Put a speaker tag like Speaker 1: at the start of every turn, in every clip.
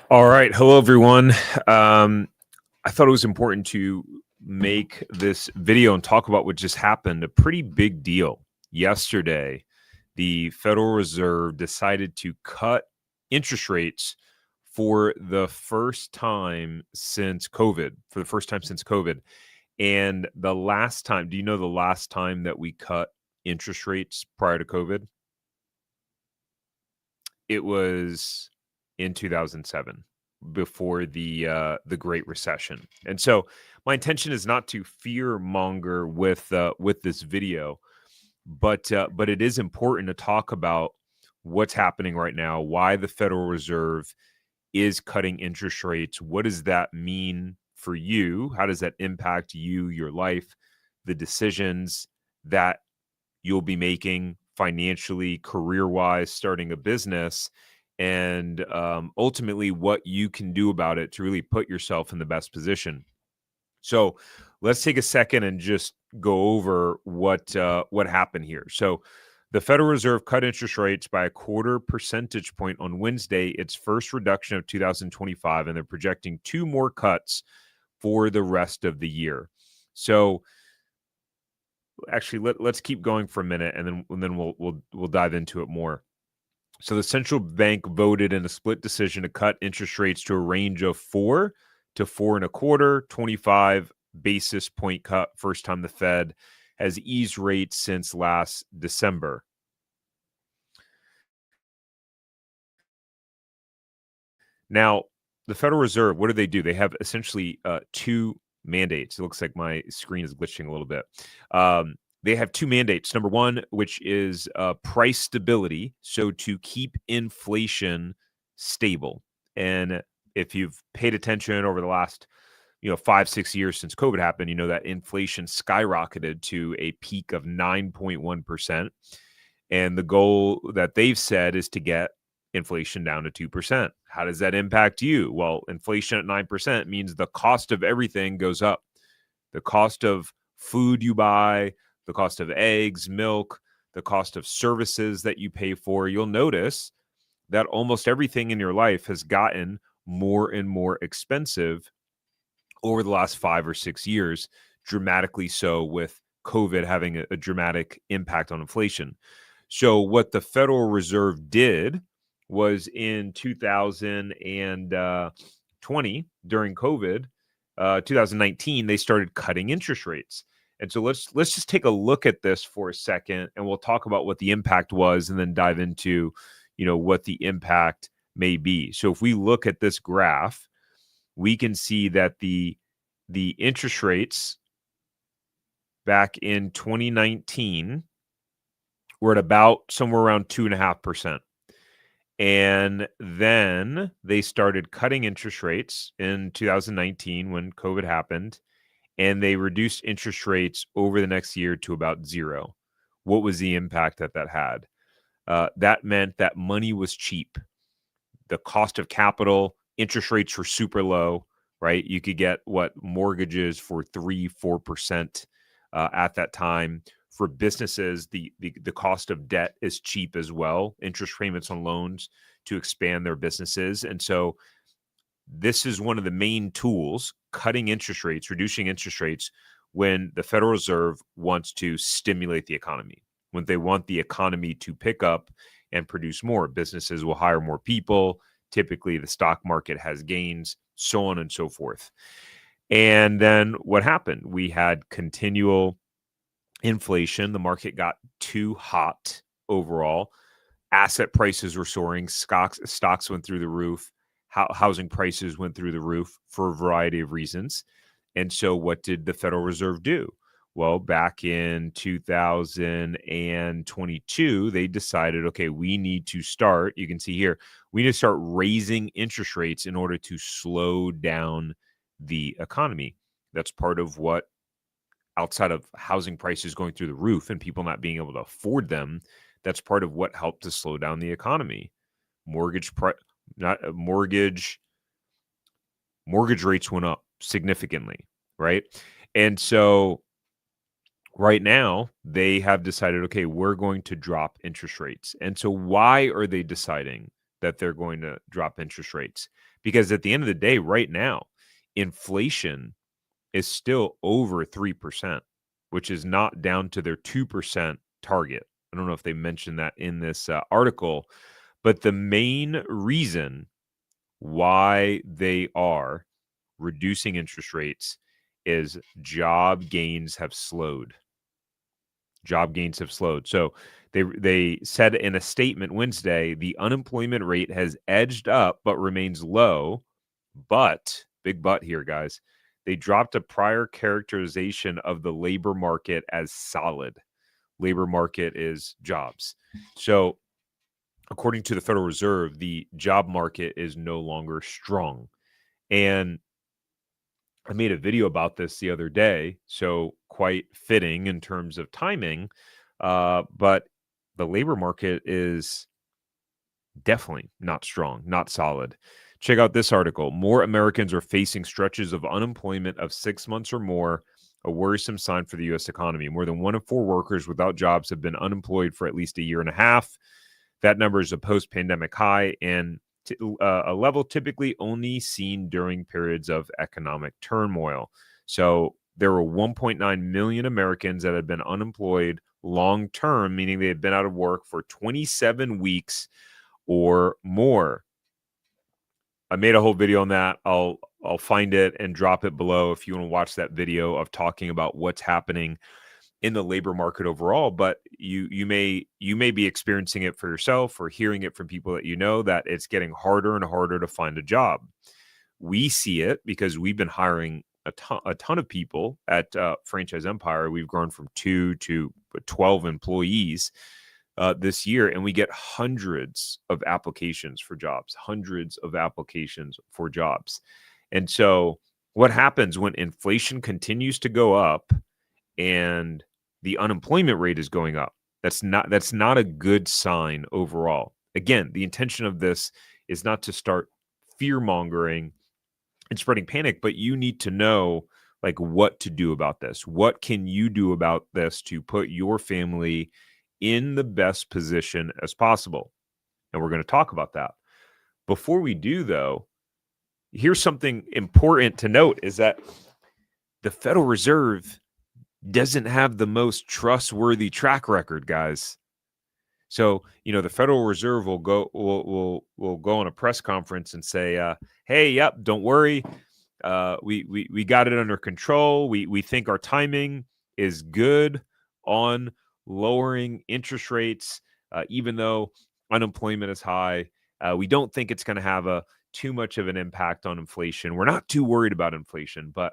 Speaker 1: All right. Hello, everyone. I thought it was important to make this video and talk about what just happened. A pretty big deal. Yesterday, the Federal Reserve decided to cut interest rates for the first time since COVID. For the first time since COVID. And the last time, do you know the last time that we cut interest rates prior to COVID? It was in 2007 before the Great Recession. And so my intention is not to fear monger with this video, but it is important to talk about what's happening right now, why the Federal Reserve is cutting interest rates. What does that mean for you? How does that impact you, your life, the decisions that you'll be making financially, career-wise, starting a business, and ultimately what you can do about it to really put yourself in the best position. So let's take a second and just go over what happened here. So the Federal Reserve cut interest rates by a quarter percentage point on Wednesday, its first reduction of 2025, and they're projecting two more cuts for the rest of the year. So actually, let's keep going for a minute, and then we'll dive into it more. So the central bank voted in a split decision to cut interest rates to a range of 4 to 4.25, 25 basis point cut. First time the Fed has eased rates since last December. Now, the Federal Reserve, what do? They have essentially two mandates. It looks like my screen is glitching a little bit. They have two mandates. Number one, which is price stability, so to keep inflation stable. And if you've paid attention over the last 5-6 years since COVID happened, you know that inflation skyrocketed to a peak of 9.1%. And the goal that they've said is to get inflation down to 2%. How does that impact you? Well, inflation at 9% means the cost of everything goes up. The cost of food you buy, the cost of eggs, milk, the cost of services that you pay for. You'll notice that almost everything in your life has gotten more and more expensive over the last 5 or 6 years, dramatically so, with COVID having a dramatic impact on inflation. So what the Federal Reserve did was in 2020, during COVID, 2019, they started cutting interest rates. And so let's just take a look at this for a second, and we'll talk about what the impact was, and then dive into, what the impact may be. So if we look at this graph, we can see that the interest rates back in 2019 were at about somewhere around 2.5%. And then they started cutting interest rates in 2019 when COVID happened, and they reduced interest rates over the next year to about zero. What was the impact that had? That meant that money was cheap. The cost of capital, interest rates were super low, right? You could get mortgages for 3-4% at that time. For businesses, the cost of debt is cheap as well, interest payments on loans to expand their businesses. And so this is one of the main tools, cutting interest rates, reducing interest rates, when the Federal Reserve wants to stimulate the economy, when they want the economy to pick up and produce more. Businesses will hire more people. Typically, the stock market has gains, so on and so forth. And then what happened? We had continual inflation. The market got too hot overall. Asset prices were soaring. Stocks went through the roof. Housing prices went through the roof for a variety of reasons. And so what did the Federal Reserve do? Well, back in 2022, they decided, okay, we need to start, you can see here, we need to start raising interest rates in order to slow down the economy. That's part of what, outside of housing prices going through the roof and people not being able to afford them, that's part of what helped to slow down the economy. Mortgage rates went up significantly, right? And so right now they have decided, okay, we're going to drop interest rates. And so why are they deciding that they're going to drop interest rates, because at the end of the day, right now, inflation is still over 3%, which is not down to their 2% target. I don't know if they mentioned that in this article, but the main reason why they are reducing interest rates is job gains have slowed. Job gains have slowed. So they said in a statement Wednesday, the unemployment rate has edged up but remains low. But, big but here, guys, they dropped a prior characterization of the labor market as solid. Labor market is jobs. So, according to the Federal Reserve, the job market is no longer strong. And I made a video about this the other day, so quite fitting in terms of timing. But the labor market is definitely not strong, not solid. Check out this article. More Americans are facing stretches of unemployment of 6 months or more, a worrisome sign for the U.S. economy. More than 1 in 4 workers without jobs have been unemployed for at least a year and a half. That number is a post-pandemic high and a level typically only seen during periods of economic turmoil. So there were 1.9 million Americans that had been unemployed long-term, meaning they had been out of work for 27 weeks or more. I made a whole video on that. I'll find it and drop it below if you want to watch that video of talking about what's happening in the labor market overall. But you may be experiencing it for yourself or hearing it from people that you know, that it's getting harder and harder to find a job. We see it because we've been hiring a ton of people at Franchise Empire. We've grown from 2 to 12 employees this year, and we get hundreds of applications for jobs. And so what happens when inflation continues to go up and the unemployment rate is going up? That's not a good sign overall. Again, the intention of this is not to start fear-mongering and spreading panic, but you need to know like what to do about this. What can you do about this to put your family in the best position as possible? And we're going to talk about that. Before we do, though, here's something important to note, is that the Federal Reserve doesn't have the most trustworthy track record, guys. So, the Federal Reserve will go on a press conference and say, "Hey, yep, don't worry, we got it under control. We think our timing is good on lowering interest rates, even though unemployment is high. We don't think it's going to have too much of an impact on inflation. We're not too worried about inflation." But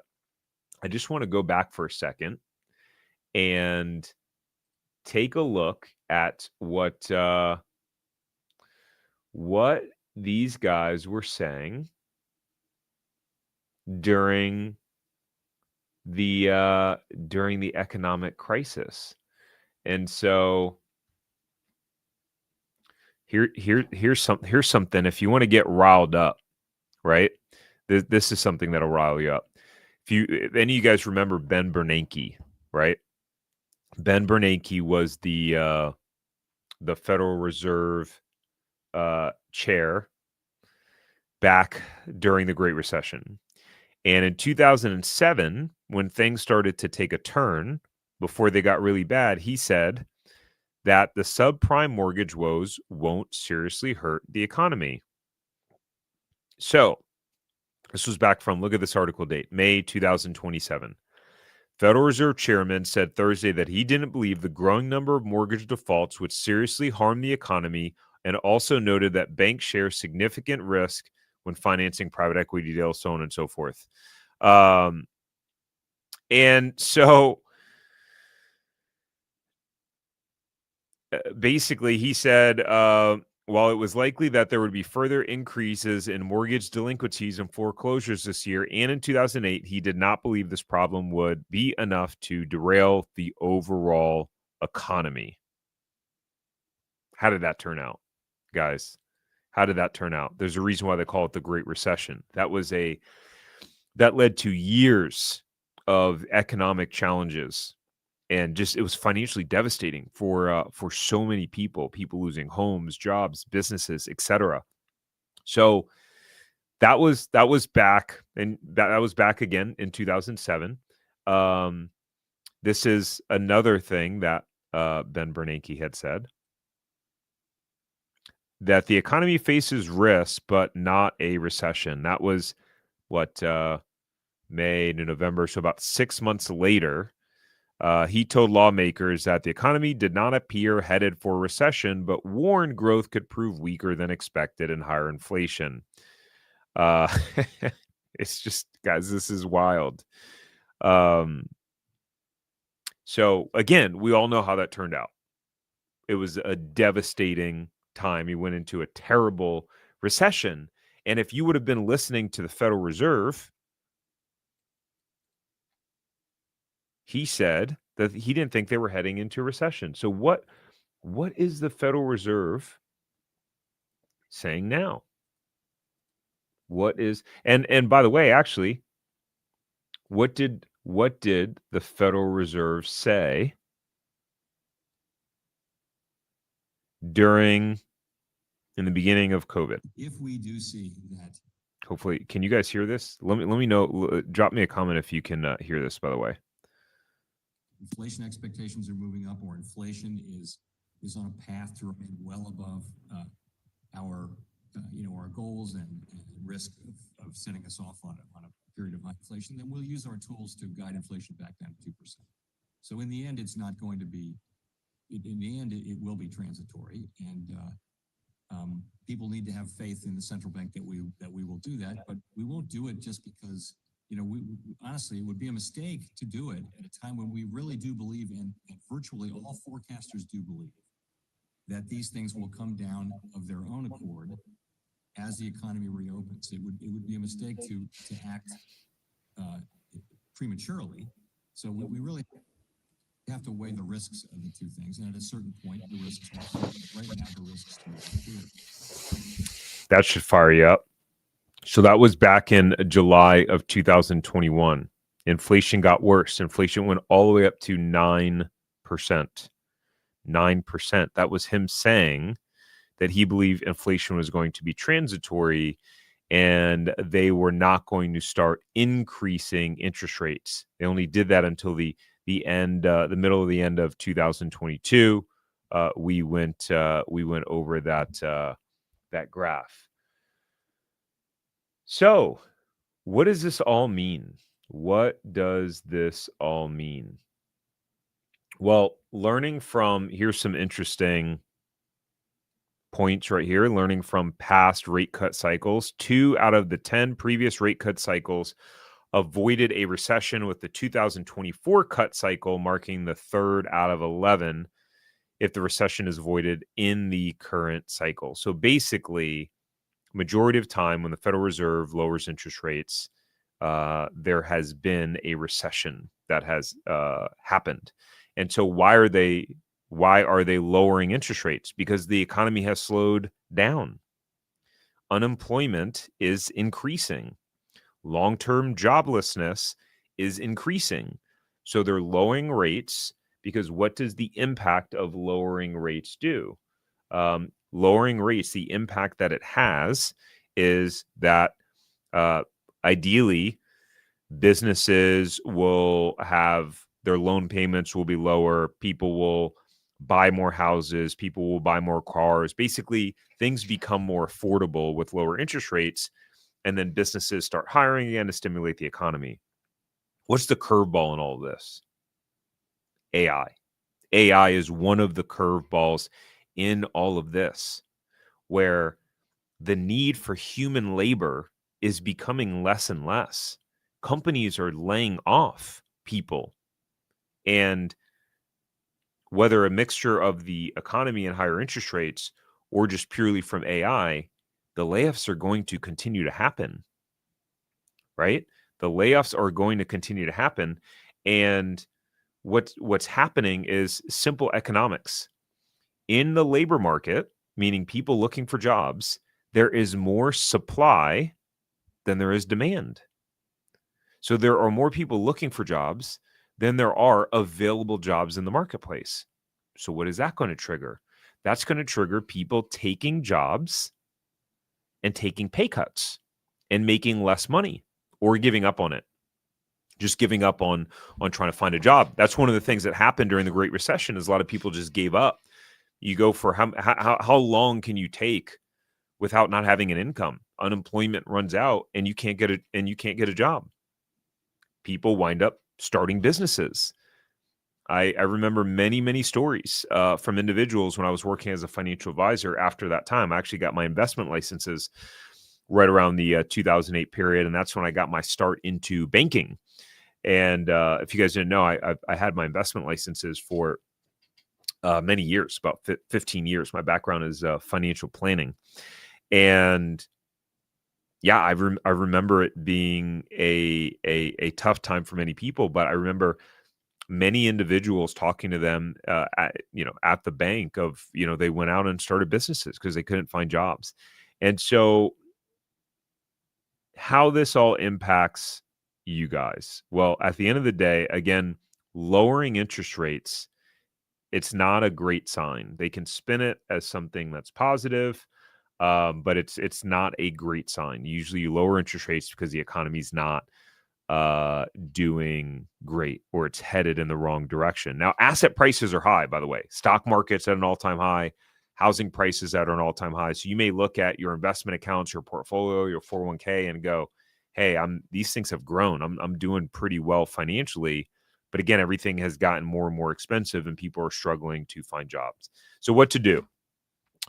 Speaker 1: I just want to go back for a second and take a look at what these guys were saying during the economic crisis. And so here's something. If you want to get riled up, right? This is something that'll rile you up. If any of you guys remember Ben Bernanke, right? Ben Bernanke was the Federal Reserve chair back during the Great Recession. And in 2007, when things started to take a turn, before they got really bad, he said that the subprime mortgage woes won't seriously hurt the economy. So this was back from, look at this article date, May 2027. Federal Reserve Chairman said Thursday that he didn't believe the growing number of mortgage defaults would seriously harm the economy, and also noted that banks share significant risk when financing private equity deals, so on and so forth. And so basically he said, while it was likely that there would be further increases in mortgage delinquencies and foreclosures this year and in 2008, he did not believe this problem would be enough to derail the overall economy. How did that turn out, guys? How did that turn out? There's a reason why they call it the Great Recession. That led to years of economic challenges. And just, it was financially devastating for so many people losing homes, jobs, businesses, etc. So that was back, and that was back again in 2007. This is another thing that Ben Bernanke had said, that the economy faces risks, but not a recession. That was what, May to November. So about 6 months later, he told lawmakers that the economy did not appear headed for recession, but warned growth could prove weaker than expected and higher inflation. Uh, it's just, guys, this is wild. So again, we all know how that turned out. It was a devastating time. He went into a terrible recession. And if you would have been listening to the Federal Reserve, he said that he didn't think they were heading into a recession. So what is the Federal Reserve saying now? What is, and by the way, actually, what did the Federal Reserve say in the beginning of COVID?
Speaker 2: If we do see that,
Speaker 1: hopefully, can you guys hear this? Let me know. Drop me a comment if you can hear this, by the way.
Speaker 2: Inflation expectations are moving up, or inflation is on a path to remain well above our goals and risk of setting us off on a period of high inflation, then we'll use our tools to guide inflation back down to 2%. So in the end, it's not going to be. In the end, it will be transitory, and people need to have faith in the central bank that we will do that. But we won't do it just because. Honestly, it would be a mistake to do it at a time when we really do believe, and virtually all forecasters do believe, that these things will come down of their own accord as the economy reopens. It would be a mistake to act prematurely. So we really have to weigh the risks of the two things, and at a certain point, the risks are right now the risks are clear.
Speaker 1: That should fire you up. So that was back in July of 2021. Inflation got worse. Inflation went all the way up to 9%. 9%. That was him saying that he believed inflation was going to be transitory and they were not going to start increasing interest rates. They only did that until the middle of the end of 2022. We went over that graph. So, what does this all mean? What does this all mean? Well, here's some interesting points right here. Learning from past rate cut cycles. 2 out of the 10 previous rate cut cycles avoided a recession, with the 2024 cut cycle marking the 3rd out of 11 if the recession is avoided in the current cycle. So basically, majority of time when the Federal Reserve lowers interest rates, there has been a recession that has happened. And so why are they lowering interest rates? Because the economy has slowed down. Unemployment is increasing. Long-term joblessness is increasing. So they're lowering rates because what does the impact of lowering rates do? Lowering rates, the impact that it has is that ideally businesses will have their loan payments will be lower. People will buy more houses. People will buy more cars. Basically, things become more affordable with lower interest rates, and then businesses start hiring again to stimulate the economy. What's the curveball in all of this? AI. AI is one of the curveballs in all of this, where the need for human labor is becoming less and less. Companies are laying off people. And whether a mixture of the economy and higher interest rates or just purely from AI, the layoffs are going to continue to happen, right? The layoffs are going to continue to happen. And what's happening is simple economics. In the labor market, meaning people looking for jobs, there is more supply than there is demand. So there are more people looking for jobs than there are available jobs in the marketplace. So what is that going to trigger? That's going to trigger people taking jobs and taking pay cuts and making less money or giving up on it. Just giving up on trying to find a job. That's one of the things that happened during the Great Recession is a lot of people just gave up. You go for how long can you take without not having an income? Unemployment runs out and you can't get a job. People wind up starting businesses. I remember many stories from individuals when I was working as a financial advisor. After that time, I actually got my investment licenses right around the 2008 period, and that's when I got my start into banking. And if you guys didn't know, I had my investment licenses for many years, about 15 years. My background is financial planning. And yeah, I remember it being a tough time for many people, but I remember many individuals talking to them at the bank of, they went out and started businesses because they couldn't find jobs. And so how this all impacts you guys? Well, at the end of the day, again, lowering interest rates, it's not a great sign. They can spin it as something that's positive, but it's not a great sign. Usually you lower interest rates because the economy's not doing great or it's headed in the wrong direction. Now, asset prices are high, by the way. Stock market's at an all-time high. Housing prices at an all-time high. So you may look at your investment accounts, your portfolio, your 401k and go, hey, these things have grown. I'm doing pretty well financially. But again, everything has gotten more and more expensive and people are struggling to find jobs. So what to do?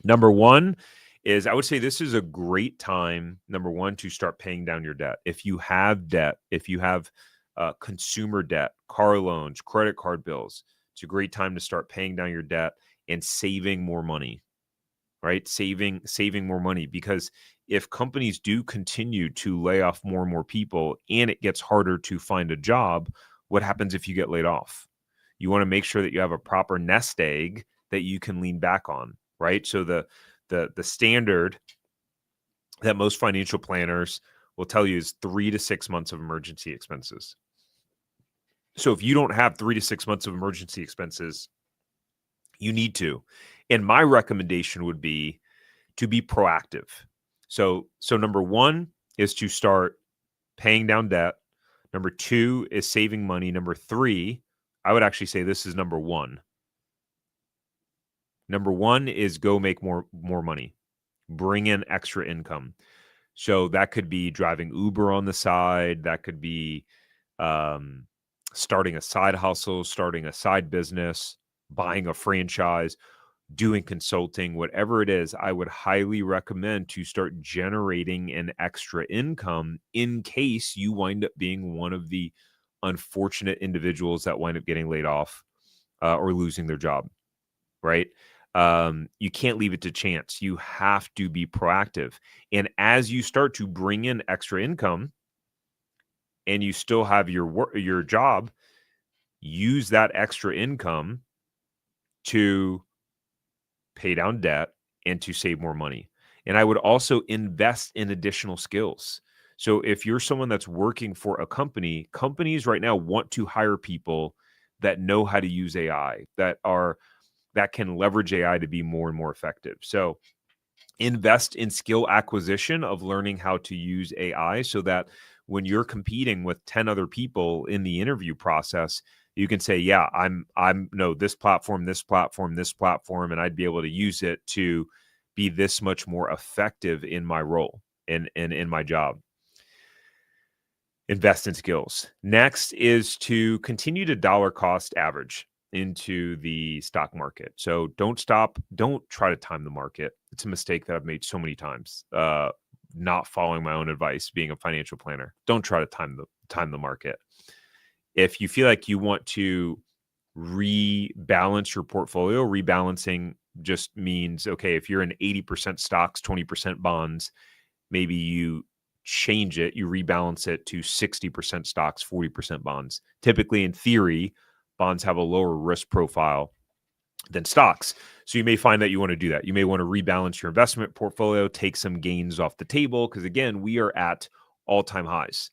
Speaker 1: Number one is I would say this is a great time, number one, to start paying down your debt. If you have debt, if you have consumer debt, car loans, credit card bills, it's a great time to start paying down your debt and saving more money, right? Saving more money, because if companies do continue to lay off more and more people and it gets harder to find a job, what happens if you get laid off? You want to make sure that you have a proper nest egg that you can lean back on, right? So the standard that most financial planners will tell you is 3 to 6 months of emergency expenses. So if you don't have 3 to 6 months of emergency expenses, you need to. And my recommendation would be to be proactive. So number one is to start paying down debt. Number two is saving money. Number three, I would actually say this is number one. Number one is go make more money. Bring in extra income. So that could be driving Uber on the side. That could be starting a side hustle, starting a side business, buying a franchise, doing consulting, whatever it is. I would highly recommend to start generating an extra income in case you wind up being one of the unfortunate individuals that wind up getting laid off or losing their job, right? You can't leave it to chance. You have to be proactive. And as you start to bring in extra income and you still have your job, use that extra income to pay down debt and to save more money. And I would also invest in additional skills. So if you're someone that's working for a company, companies right now want to hire people that know how to use AI, that can leverage AI to be more and more effective. So invest in skill acquisition of learning how to use AI so that when you're competing with 10 other people in the interview process, you can say, yeah, I'm this platform, and I'd be able to use it to be this much more effective in my role and in my job. Invest in skills. Next is to continue to dollar cost average into the stock market. So don't try to time the market. It's a mistake that I've made so many times. Not following my own advice, being a financial planner. Don't try to time the market. If you feel like you want to rebalance your portfolio, rebalancing just means, okay, if you're in 80% stocks, 20% bonds, maybe you change it, you rebalance it to 60% stocks, 40% bonds. Typically, in theory, bonds have a lower risk profile than stocks. So you may find that you want to do that. You may want to rebalance your investment portfolio, take some gains off the table, because again, we are at all-time highs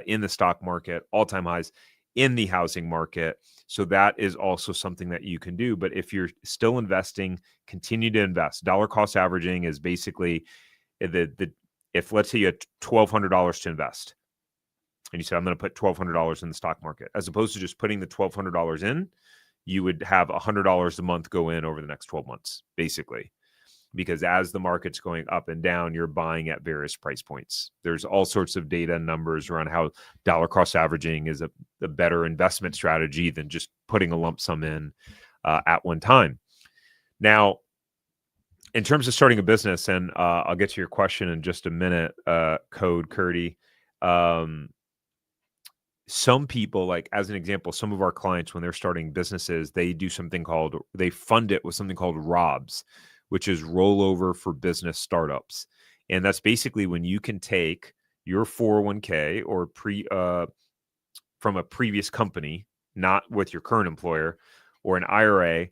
Speaker 1: in the stock market, all-time highs in the housing market. So that is also something that you can do. But if you're still investing, continue to invest. Dollar cost averaging is basically the if let's say you had $1,200 to invest, and you said, I'm going to put $1,200 in the stock market, as opposed to just putting the $1,200 in, you would have $100 a month go in over the next 12 months, basically. Because as the market's going up and down, you're buying at various price points. There's all sorts of data and numbers around how dollar cost averaging is a better investment strategy than just putting a lump sum in at one time. Now, in terms of starting a business, and I'll get to your question in just a minute, Code Curdy. Some people, like as an example, some of our clients, when they're starting businesses, they fund it with something called ROBS, which is rollover for business startups. And that's basically when you can take your 401k or from a previous company, not with your current employer, or an IRA,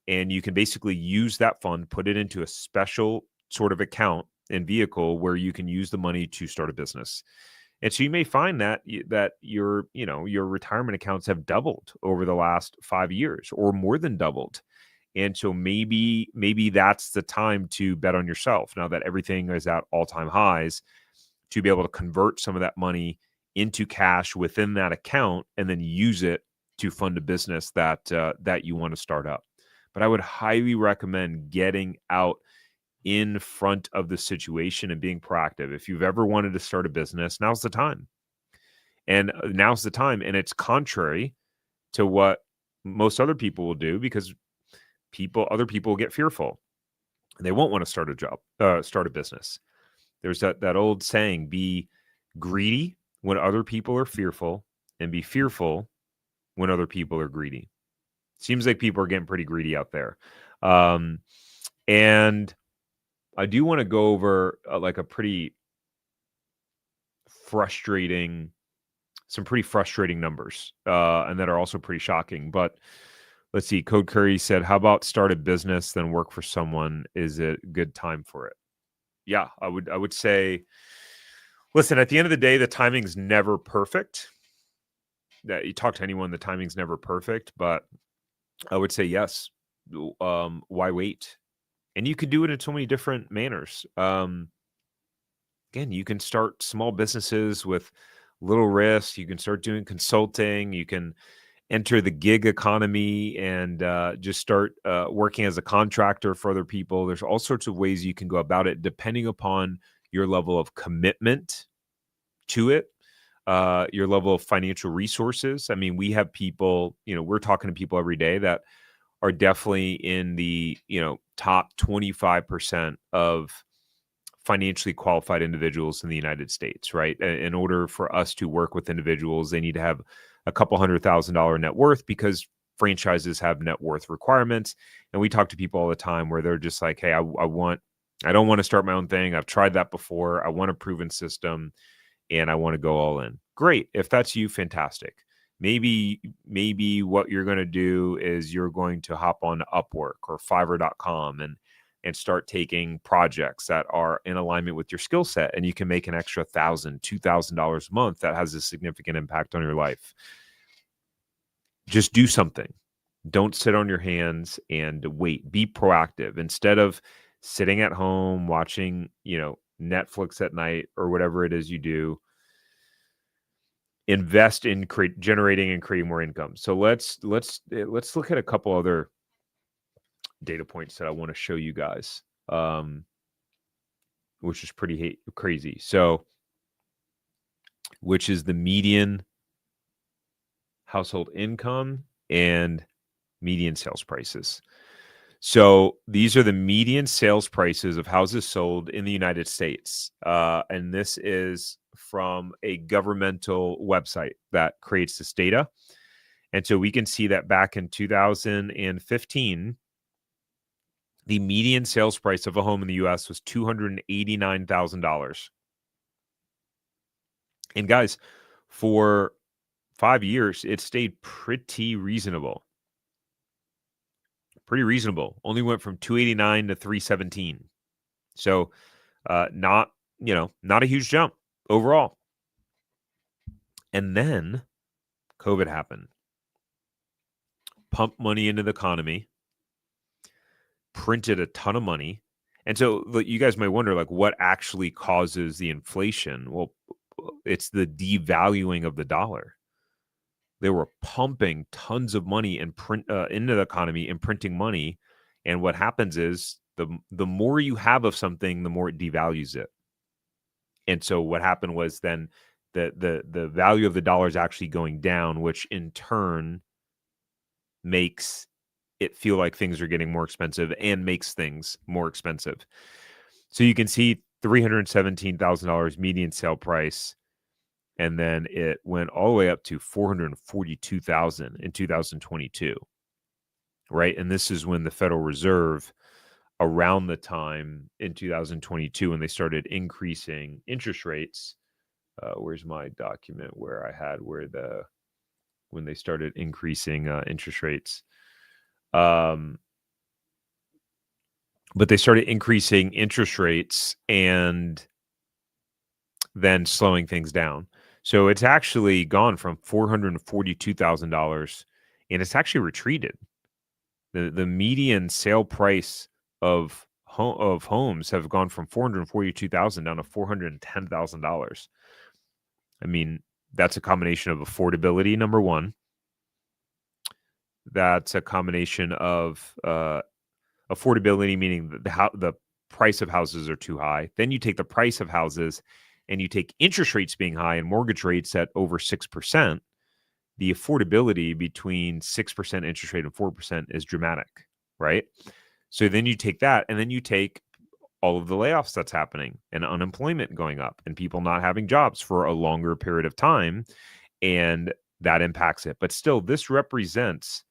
Speaker 1: and you can basically use that fund, put it into a special sort of account and vehicle where you can use the money to start a business. And so you may find that your retirement accounts have doubled over the last 5 years or more than doubled. And so maybe that's the time to bet on yourself now that everything is at all-time highs, to be able to convert some of that money into cash within that account and then use it to fund a business that you want to start up. But I would highly recommend getting out in front of the situation and being proactive. If you've ever wanted to start a business, now's the time. And and it's contrary to what most other people will do, because other people get fearful and they won't want to start a business. There's that old saying, be greedy when other people are fearful and be fearful when other people are greedy. Seems like people are getting pretty greedy out there. And I do want to go over some pretty frustrating numbers, and that are also pretty shocking. But let's see. Code Curry said, how about start a business, then work for someone? Is it a good time for it? Yeah, I would say, listen, at the end of the day, the timing's never perfect. That you talk to anyone, the timing's never perfect, but I would say yes. Why wait? And you could do it in so many different manners. Again, you can start small businesses with little risk. You can start doing consulting. You can enter the gig economy and just start working as a contractor for other people. There's all sorts of ways you can go about it, depending upon your level of commitment to it, your level of financial resources. I mean, we have people, we're talking to people every day that are definitely in the, top 25% of financially qualified individuals in the United States, right? In order for us to work with individuals, they need to have a couple $100,000 net worth, because franchises have net worth requirements. And we talk to people all the time where they're just like, hey, I don't want to start my own thing. I've tried that before. I want a proven system and I want to go all in. Great. If that's you, fantastic. Maybe what you're going to do is you're going to hop on Upwork or Fiverr.com and start taking projects that are in alignment with your skill set, and you can make an extra $1,000, $2,000 a month that has a significant impact on your life. Just do something. Don't sit on your hands and wait. Be proactive. Instead of sitting at home watching, Netflix at night or whatever it is you do, invest in generating and creating more income. So let's look at a couple other data points that I want to show you guys, which is pretty crazy. So, which is the median household income and median sales prices. So these are the median sales prices of houses sold in the United States. And this is from a governmental website that creates this data. And so we can see that back in 2015, the median sales price of a home in the U.S. was $289,000. And guys, for 5 years, it stayed pretty reasonable. Pretty reasonable. Only went from 289 to 317. So not a huge jump overall. And then COVID happened. Pumped money into the economy, printed a ton of money, And so you guys might wonder, like, what actually causes the inflation? Well, it's the devaluing of the dollar. They were pumping tons of money and into the economy and printing money. And what happens is the more you have of something, the more it devalues it. And so what happened was then the value of the dollar is actually going down, which in turn makes it feel like things are getting more expensive and makes things more expensive. So you can see $317,000 median sale price, and then it went all the way up to $442,000 in 2022, right? And this is when the Federal Reserve, around the time in 2022 when they started increasing interest rates. Where's my document where I had when they started increasing interest rates? But they started increasing interest rates and then slowing things down. So it's actually gone from $442,000 and it's actually retreated. The median sale price of homes have gone from $442,000 down to $410,000. I mean, that's a combination of affordability, number one. That's a combination of affordability, meaning the price of houses are too high. Then you take the price of houses and you take interest rates being high and mortgage rates at over 6%. The affordability between 6% interest rate and 4% is dramatic, right? So then you take that and then you take all of the layoffs that's happening and unemployment going up and people not having jobs for a longer period of time, and that impacts it. But still, this represents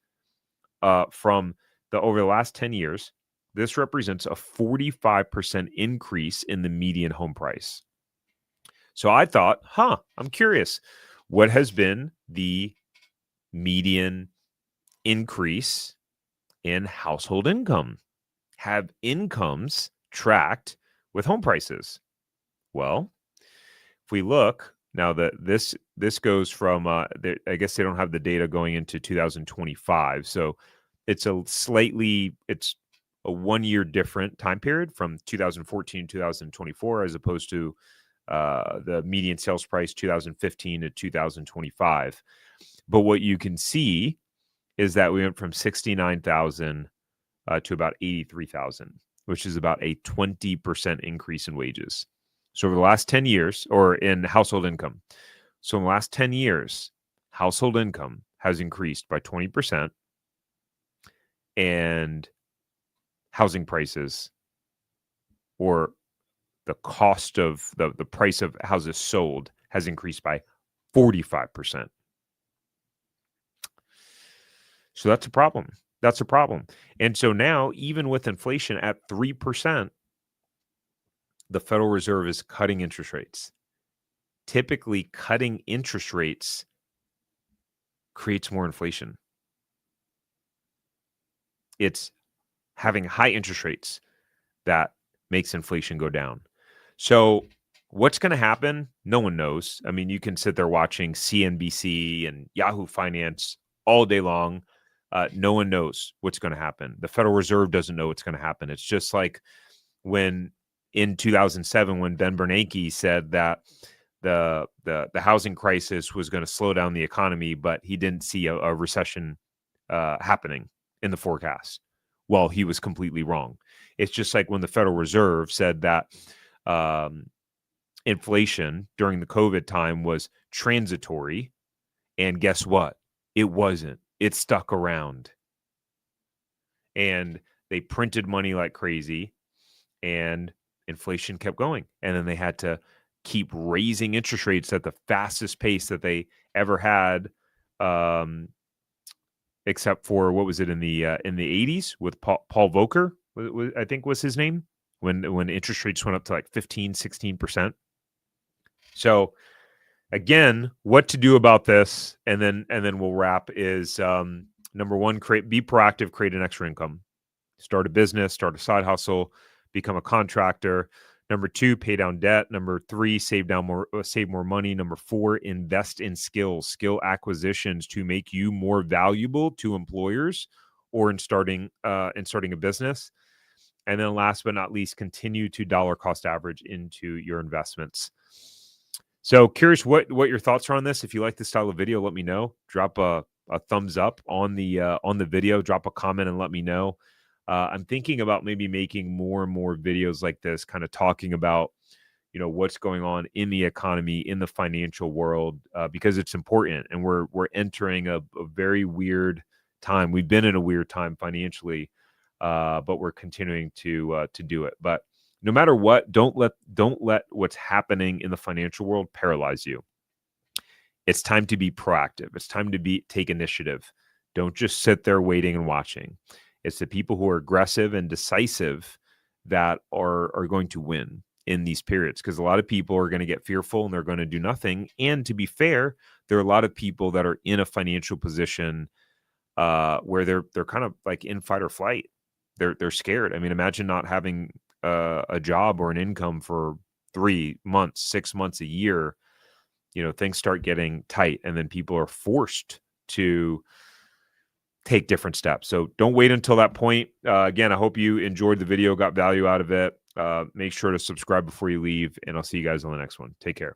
Speaker 1: from over the last 10 years, this represents a 45% increase in the median home price. So I thought, I'm curious, what has been the median increase in household income? Have incomes tracked with home prices? Well, if we look now, that this goes from I guess they don't have the data going into 2025, so it's a 1 year different time period from 2014 to 2024 as opposed to the median sales price 2015 to 2025. But what you can see is that we went from 69,000 to about 83,000, which is about a 20% increase in wages. So over the last 10 years, or in household income. So in the last 10 years, household income has increased by 20%, and housing prices, or the cost of the price of houses sold, has increased by 45%. So that's a problem. That's a problem. And so now, even with inflation at 3%, the Federal Reserve is cutting interest rates. Typically, cutting interest rates creates more inflation. It's having high interest rates that makes inflation go down. So what's going to happen? No one knows. I mean, you can sit there watching CNBC and Yahoo Finance all day long. No one knows what's going to happen. The Federal Reserve doesn't know what's going to happen. It's just like when in 2007, when Ben Bernanke said that the housing crisis was going to slow down the economy, but he didn't see a recession happening in the forecast. Well, he was completely wrong. It's just like when the Federal Reserve said that inflation during the COVID time was transitory, and guess what? It wasn't. It stuck around. And they printed money like crazy, and inflation kept going. And then they had to keep raising interest rates at the fastest pace that they ever had, except for, what was it, in the 80s with Paul Volcker, I think was his name, when interest rates went up to like 15-16%. So again, what to do about this, and then we'll wrap, is number one, be proactive, create an extra income, start a business, start a side hustle, become a contractor. Number two, pay down debt. Number three, save more money. Number four, invest in skill acquisitions to make you more valuable to employers or in starting a business. And then last but not least, continue to dollar cost average into your investments. So curious what your thoughts are on this. If you like this style of video, let me know. Drop a thumbs up on the video. Drop a comment and let me know. I'm thinking about maybe making more and more videos like this, kind of talking about, you know, what's going on in the economy, in the financial world, because it's important, and we're entering a very weird time. We've been in a weird time financially, but we're continuing to do it. But no matter what, don't let what's happening in the financial world paralyze you. It's time to be proactive. It's time to take initiative. Don't just sit there waiting and watching. It's the people who are aggressive and decisive that are going to win in these periods, because a lot of people are going to get fearful and they're going to do nothing. And to be fair, there are a lot of people that are in a financial position where they're kind of like in fight or flight. They're scared. I mean, imagine not having a job or an income for 3 months, 6 months, a year. You know, things start getting tight, and then people are forced to take different steps. So don't wait until that point. Again, I hope you enjoyed the video, got value out of it. Make sure to subscribe before you leave, and I'll see you guys on the next one. Take care.